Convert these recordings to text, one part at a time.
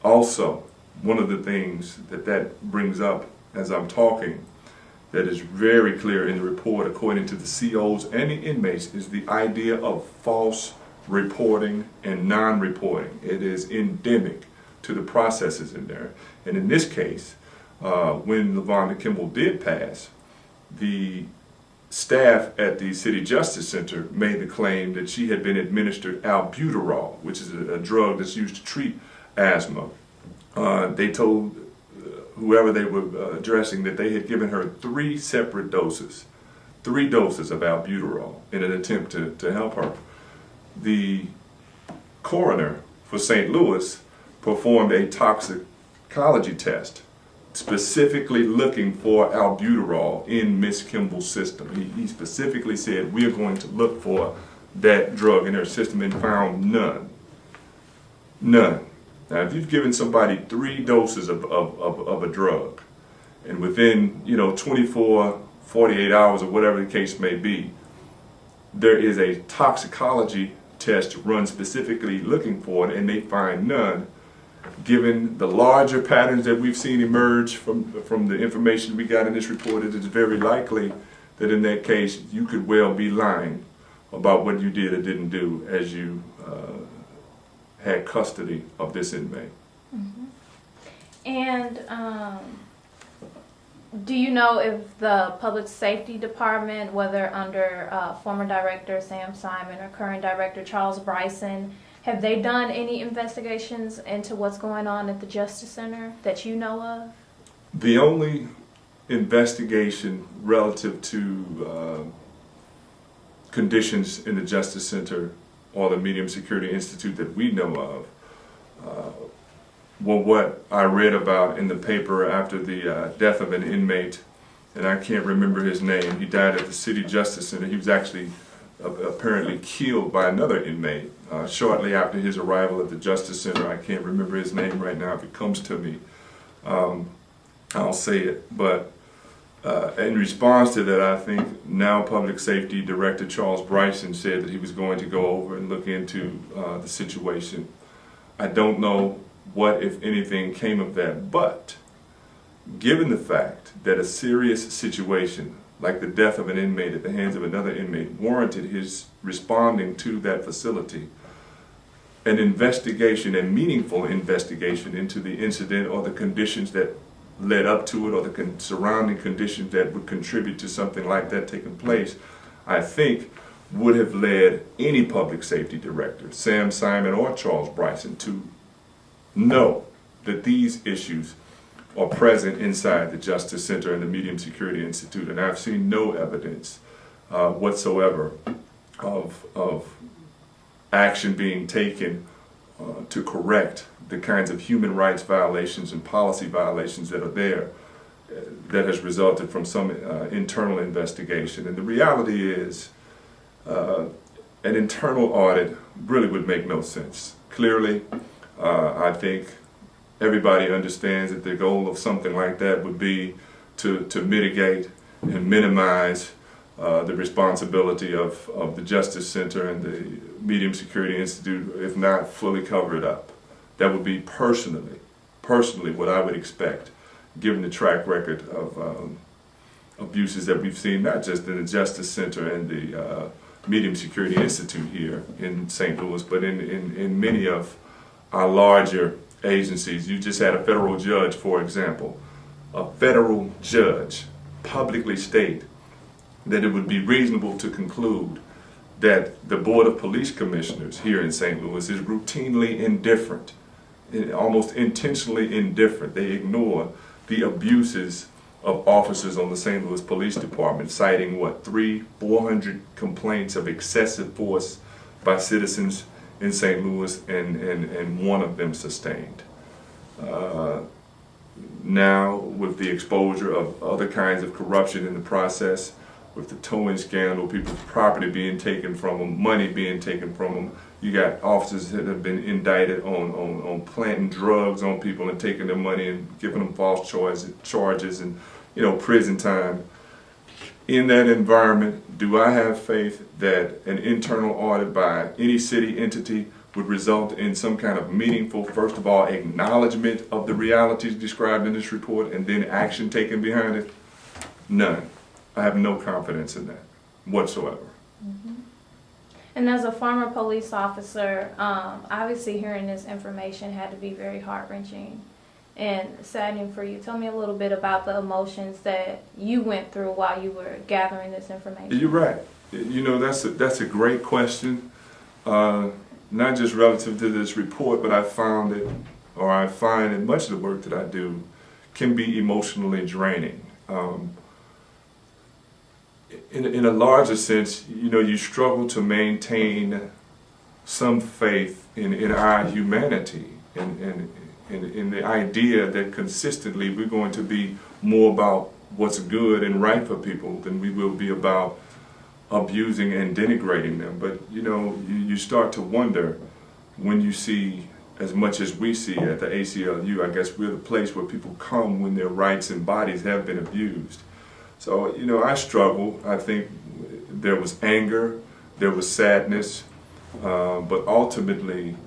Also, one of the things that brings up as I'm talking that is very clear in the report, according to the COs and the inmates, is the idea of false reporting and non-reporting. It is endemic to the processes in there. And in this case, when LaVonda Kimball did pass, the staff at the City Justice Center made the claim that she had been administered albuterol, which is a drug that's used to treat asthma. They told whoever they were addressing that they had given her 3 separate doses, 3 doses of albuterol in an attempt to help her. The coroner for St. Louis performed a toxicology test specifically looking for albuterol in Miss Kimball's system. He specifically said, we are going to look for that drug in her system, and found none. None. Now, if you've given somebody 3 doses of a drug, and within 24, 48 hours, or whatever the case may be, there is a toxicology test run specifically looking for it, and they find none, given the larger patterns that we've seen emerge from the information we got in this report, it is very likely that in that case you could well be lying about what you did or didn't do as you had custody of this inmate. Mm-hmm. And do you know if the Public Safety Department, whether under former Director Sam Simon or current Director Charles Bryson, have they done any investigations into what's going on at the Justice Center that you know of? The only investigation relative to conditions in the Justice Center or the Medium Security Institute that we know of were what I read about in the paper after the death of an inmate, and I can't remember his name. He died at the City Justice Center. He was actually apparently killed by another inmate shortly after his arrival at the Justice Center. I can't remember his name right now. If it comes to me, I'll say it. But in response to that, I think now Public Safety Director Charles Bryson said that he was going to go over and look into the situation. I don't know what, if anything, came of that, but given the fact that a serious situation like the death of an inmate at the hands of another inmate warranted his responding to that facility, an investigation, a meaningful investigation into the incident or the conditions that led up to it or the surrounding conditions that would contribute to something like that taking place, I think would have led any public safety director, Sam Simon or Charles Bryson, to know that these issues are present inside the Justice Center and the Medium Security Institute. And I've seen no evidence whatsoever of action being taken to correct the kinds of human rights violations and policy violations that are there that has resulted from some internal investigation. And the reality is an internal audit really would make no sense. Clearly, I think everybody understands that the goal of something like that would be to mitigate and minimize the responsibility of the Justice Center and the Medium Security Institute, if not fully cover it up. That would be personally what I would expect, given the track record of abuses that we've seen, not just in the Justice Center and the Medium Security Institute here in St. Louis, but in many of our larger agencies. You just had a federal judge, for example. A federal judge publicly state that it would be reasonable to conclude that the Board of Police Commissioners here in St. Louis is routinely indifferent, almost intentionally indifferent. They ignore the abuses of officers on the St. Louis Police Department, citing what, 300-400 complaints of excessive force by citizens in St. Louis, and one of them sustained. Now, with the exposure of other kinds of corruption in the process, with the towing scandal, people's property being taken from them, money being taken from them, you got officers that have been indicted on planting drugs on people and taking their money and giving them false charges and prison time. In that environment, do I have faith that an internal audit by any city entity would result in some kind of meaningful, first of all, acknowledgement of the realities described in this report and then action taken behind it? None. I have no confidence in that whatsoever. Mm-hmm. And as a former police officer, obviously hearing this information had to be very heart-wrenching and saddening for you. Tell me a little bit about the emotions that you went through while you were gathering this information. You're right. You know, that's a great question. Not just relative to this report, but I find that much of the work that I do can be emotionally draining. In a larger sense, you know, you struggle to maintain some faith in our humanity and in the idea that consistently we're going to be more about what's good and right for people than we will be about abusing and denigrating them. But you know, you start to wonder when you see as much as we see at the ACLU. I guess we're the place where people come when their rights and bodies have been abused. So, you know, I struggle. I think there was anger, there was sadness, but ultimately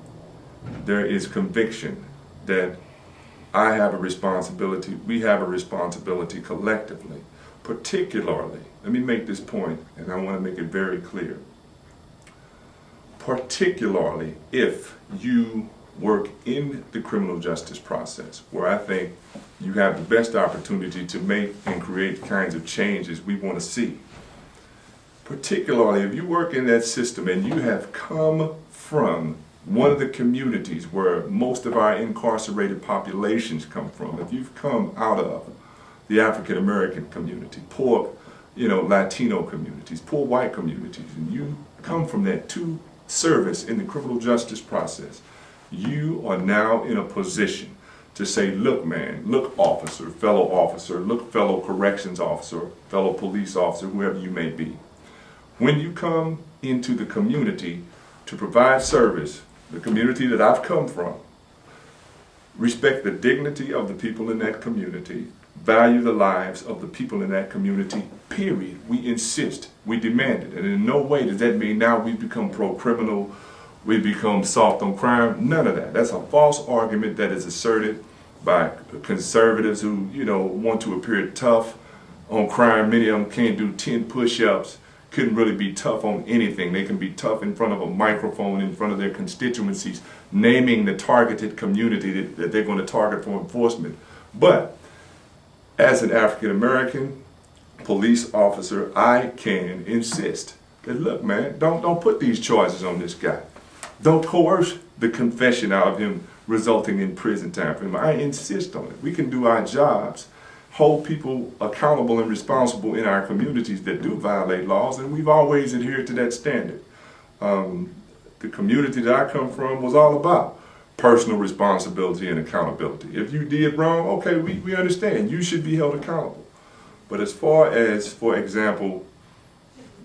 there is conviction that I have a responsibility, we have a responsibility collectively, particularly, let me make this point, and I want to make it very clear, particularly if you work in the criminal justice process, where I think you have the best opportunity to make and create the kinds of changes we want to see. Particularly if you work in that system and you have come from one of the communities where most of our incarcerated populations come from, if you've come out of the African American community, poor, you know, Latino communities, poor white communities, and you come from that to service in the criminal justice process, you are now in a position to say, look man, look officer, look fellow corrections officer, fellow police officer, whoever you may be. When you come into the community to provide service, the community that I've come from, respect the dignity of the people in that community, value the lives of the people in that community, period. We insist, we demand it. And in no way does that mean now we've become pro-criminal, we become soft on crime. None of that. That's a false argument that is asserted by conservatives who, you know, want to appear tough on crime. Many of them can't do 10 push-ups, couldn't really be tough on anything. They can be tough in front of a microphone, in front of their constituencies, naming the targeted community that they're going to target for enforcement. But as an African American police officer, I can insist that, look man, don't put these charges on this guy. Don't coerce the confession out of him resulting in prison time for him. I insist on it. We can do our jobs, hold people accountable and responsible in our communities that do violate laws, and we've always adhered to that standard. The community that I come from was all about personal responsibility and accountability. If you did wrong, okay, we understand. You should be held accountable. But as far as, for example,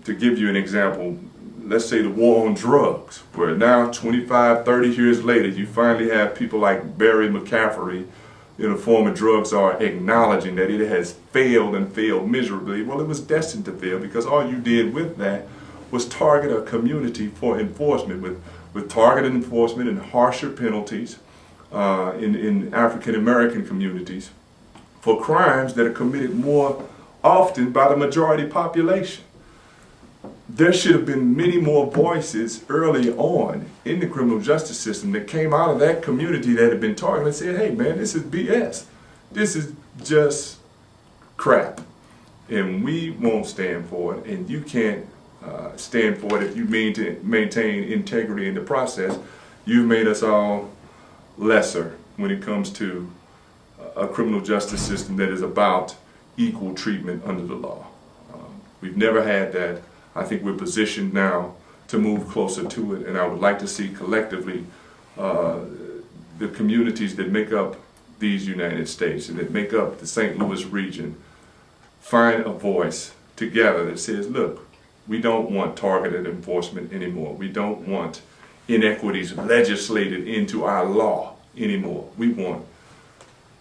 to give you an example, let's say the war on drugs, where now 25, 30 years later, you finally have people like Barry McCaffrey, you know, former drug czar, acknowledging that it has failed and failed miserably. Well, it was destined to fail because all you did with that was target a community for enforcement with targeted enforcement and harsher penalties in African American communities for crimes that are committed more often by the majority population. There should have been many more voices early on in the criminal justice system that came out of that community that had been targeted and said, hey man, this is BS. This is just crap. And we won't stand for it, and you can't stand for it if you mean to maintain integrity in the process. You've made us all lesser when it comes to a criminal justice system that is about equal treatment under the law. We've never had that. I think we're positioned now to move closer to it, and I would like to see collectively the communities that make up these United States and that make up the St. Louis region find a voice together that says, look, we don't want targeted enforcement anymore. We don't want inequities legislated into our law anymore. We want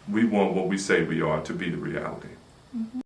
what we say we are to be the reality. Mm-hmm.